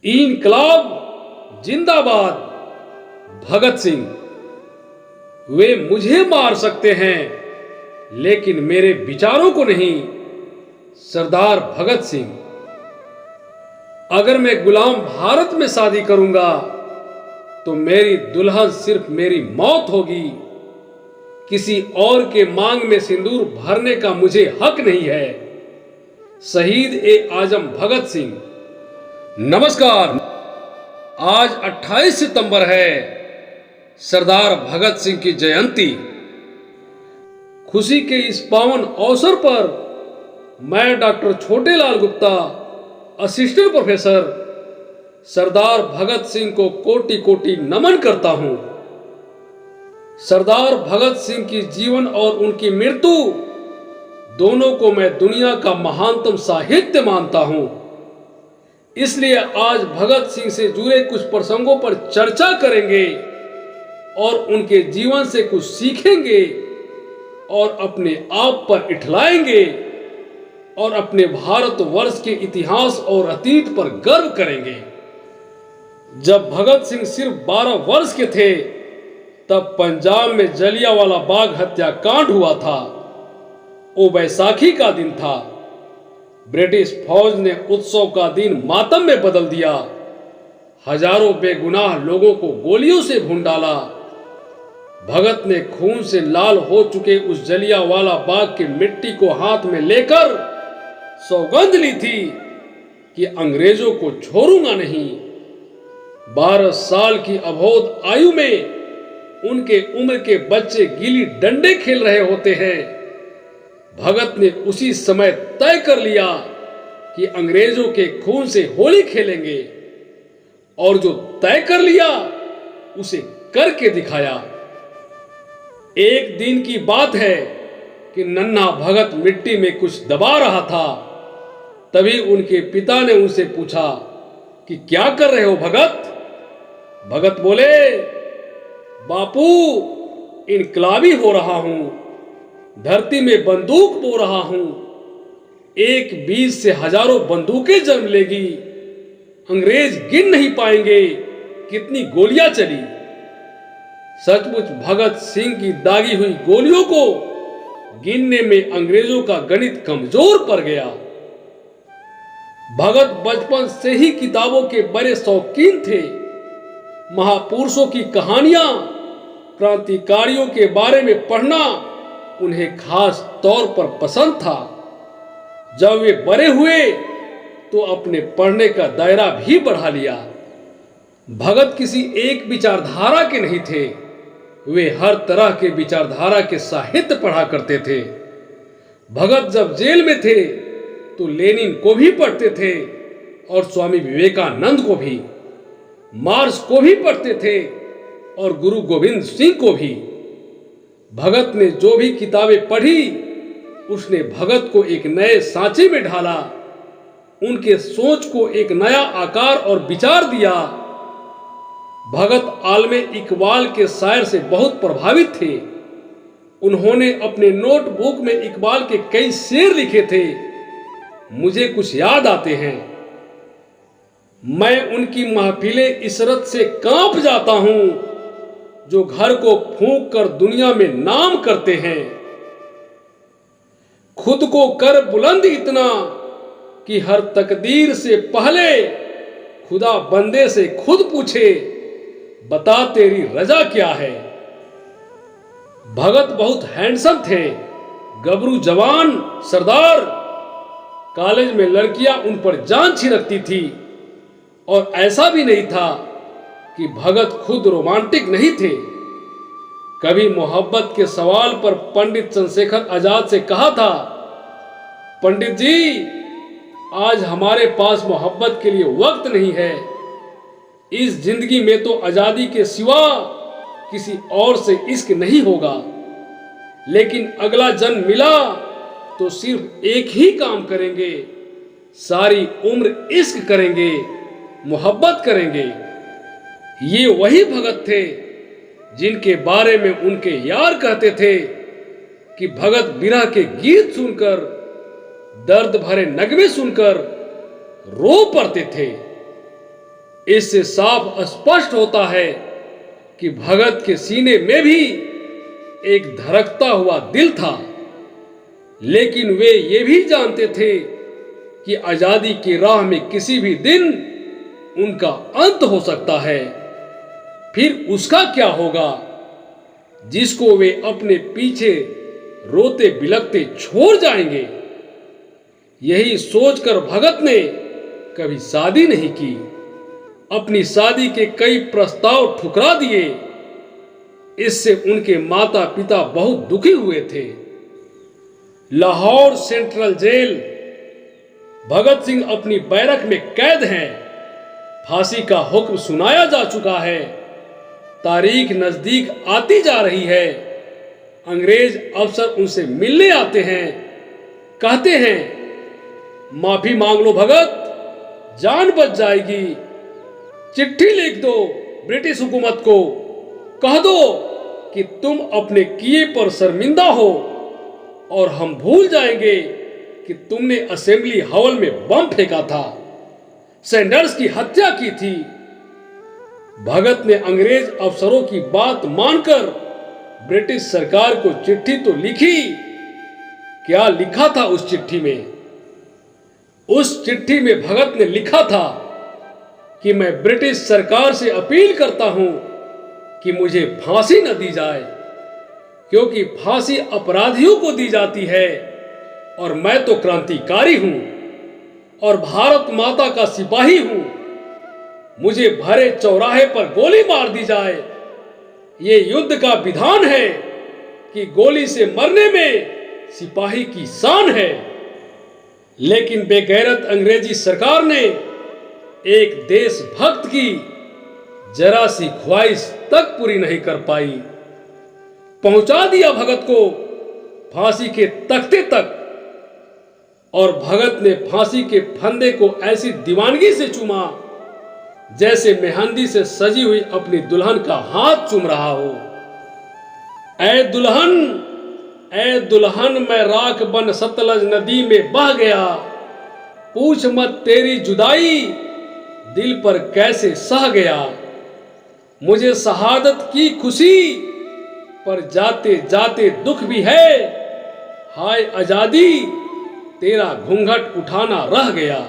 इनकलाब जिंदाबाद। भगत सिंह। वे मुझे मार सकते हैं लेकिन मेरे विचारों को नहीं। सरदार भगत सिंह। अगर मैं गुलाम भारत में शादी करूंगा तो मेरी दुल्हन सिर्फ मेरी मौत होगी। किसी और के मांग में सिंदूर भरने का मुझे हक नहीं है। शहीद ए आजम भगत सिंह। नमस्कार। आज 28 सितंबर है, सरदार भगत सिंह की जयंती। खुशी के इस पावन अवसर पर मैं doctor Chhotelal Gupta, assistant professor, Sardar Bhagat Singh को कोटि कोटि नमन करता हूं। सरदार भगत सिंह की जीवन और उनकी मृत्यु दोनों को मैं दुनिया का महानतम साहित्य मानता हूं। इसलिए आज भगत सिंह से जुड़े कुछ प्रसंगों पर चर्चा करेंगे और उनके जीवन से कुछ सीखेंगे और अपने आप पर इठलाएंगे और अपने भारतवर्ष के इतिहास और अतीत पर गर्व करेंगे। जब भगत सिंह सिर्फ 12 वर्ष के थे तब पंजाब में जलियांवाला बाग हत्याकांड हुआ था। वो बैसाखी का दिन था। ब्रिटिश फौज ने उत्सव का दिन मातम में बदल दिया। हजारों बेगुनाह लोगों को गोलियों से भून डाला। भगत ने खून से लाल हो चुके उस जलियांवाला बाग की मिट्टी को हाथ में लेकर सौगंध ली थी कि अंग्रेजों को छोड़ूंगा नहीं। 12 साल की अबोध आयु में उनके उम्र के बच्चे गिल्ली डंडे खेल रहे होते हैं। भगत ने उसी समय तय कर लिया कि अंग्रेजों के खून से होली खेलेंगे, और जो तय कर लिया उसे करके दिखाया। एक दिन की बात है कि नन्हा भगत मिट्टी में कुछ दबा रहा था। तभी उनके पिता ने उनसे पूछा कि क्या कर रहे हो भगत? भगत बोले, बापू, इनकलाबी हो रहा हूं, धरती में बंदूक बो रहा हूं। एक बीज से हजारों बंदूकें जन्म लेगी। अंग्रेज गिन नहीं पाएंगे कितनी गोलियां चली। सचमुच भगत सिंह की दागी हुई गोलियों को गिनने में अंग्रेजों का गणित कमजोर पड़ गया। भगत बचपन से ही किताबों के बड़े शौकीन थे। महापुरुषों की कहानियां, क्रांतिकारियों के बारे में पढ़ना उन्हें खास तौर पर पसंद था। जब वे बड़े हुए तो अपने पढ़ने का दायरा भी बढ़ा लिया। भगत किसी एक विचारधारा के नहीं थे। वे हर तरह के विचारधारा के साहित्य पढ़ा करते थे। भगत जब जेल में थे तो लेनिन को भी पढ़ते थे और स्वामी विवेकानंद को भी, मार्क्स को भी पढ़ते थे और गुरु गोविंद सिंह को भी। भगत ने जो भी किताबें पढ़ी उसने भगत को एक नए सांचे में ढाला, उनके सोच को एक नया आकार और विचार दिया। भगत आलमे इकबाल के शायर से बहुत प्रभावित थे। उन्होंने अपने नोटबुक में इकबाल के कई शेर लिखे थे। मुझे कुछ याद आते हैं। मैं उनकी महफिले इशरत से कांप जाता हूं जो घर को फूंक कर दुनिया में नाम करते हैं। खुद को कर बुलंद इतना कि हर तकदीर से पहले खुदा बंदे से खुद पूछे, बता तेरी रजा क्या है। भगत बहुत हैंडसम थे, गबरू जवान सरदार। कॉलेज में लड़कियां उन पर जान छिड़कती थी। और ऐसा भी नहीं था कि भगत खुद रोमांटिक नहीं थे। कभी मोहब्बत के सवाल पर पंडित चंद्रशेखर आजाद से कहा था, पंडित जी, आज हमारे पास मोहब्बत के लिए वक्त नहीं है। इस जिंदगी में तो आजादी के सिवा किसी और से इश्क नहीं होगा, लेकिन अगला जन्म मिला तो सिर्फ एक ही काम करेंगे, सारी उम्र इश्क करेंगे, मोहब्बत करेंगे। ये वही भगत थे जिनके बारे में उनके यार कहते थे कि भगत विरह के गीत सुनकर, दर्द भरे नगमे सुनकर रो पड़ते थे। इससे साफ स्पष्ट होता है कि भगत के सीने में भी एक धड़कता हुआ दिल था, लेकिन वे ये भी जानते थे कि आजादी की राह में किसी भी दिन उनका अंत हो सकता है। फिर उसका क्या होगा जिसको वे अपने पीछे रोते बिलखते छोड़ जाएंगे। यही सोचकर भगत ने कभी शादी नहीं की, अपनी शादी के कई प्रस्ताव ठुकरा दिए। इससे उनके माता पिता बहुत दुखी हुए थे। लाहौर सेंट्रल जेल, भगत सिंह अपनी बैरक में कैद हैं। फांसी का हुक्म सुनाया जा चुका है। तारीख नजदीक आती जा रही है। अंग्रेज अफसर उनसे मिलने आते हैं, कहते हैं माफी मांग लो भगत, जान बच जाएगी। चिट्ठी लिख दो ब्रिटिश हुकूमत को, कह दो कि तुम अपने किए पर शर्मिंदा हो और हम भूल जाएंगे कि तुमने असेंबली हॉल में बम फेंका था, सैंडर्स की हत्या की थी। भगत ने अंग्रेज अफसरों की बात मानकर ब्रिटिश सरकार को चिट्ठी तो लिखी। क्या लिखा था उस चिट्ठी में? उस चिट्ठी में भगत ने लिखा था कि मैं ब्रिटिश सरकार से अपील करता हूं कि मुझे फांसी न दी जाए, क्योंकि फांसी अपराधियों को दी जाती है और मैं तो क्रांतिकारी हूं और भारत माता का सिपाही हूं। मुझे भरे चौराहे पर गोली मार दी जाए। ये युद्ध का विधान है कि गोली से मरने में सिपाही की शान है। लेकिन बेगैरत अंग्रेजी सरकार ने एक देशभक्त की जरा सी ख्वाहिश तक पूरी नहीं कर पाई। पहुंचा दिया भगत को फांसी के तख्ते तक, और भगत ने फांसी के फंदे को ऐसी दीवानगी से चूमा जैसे मेहंदी से सजी हुई अपनी दुल्हन का हाथ चूम रहा हो। ऐ दुल्हन मैं राख बन सतलज नदी में बह गया, पूछ मत तेरी जुदाई दिल पर कैसे सह गया। मुझे शहादत की खुशी पर जाते जाते दुख भी है, हाय आजादी तेरा घूंघट उठाना रह गया।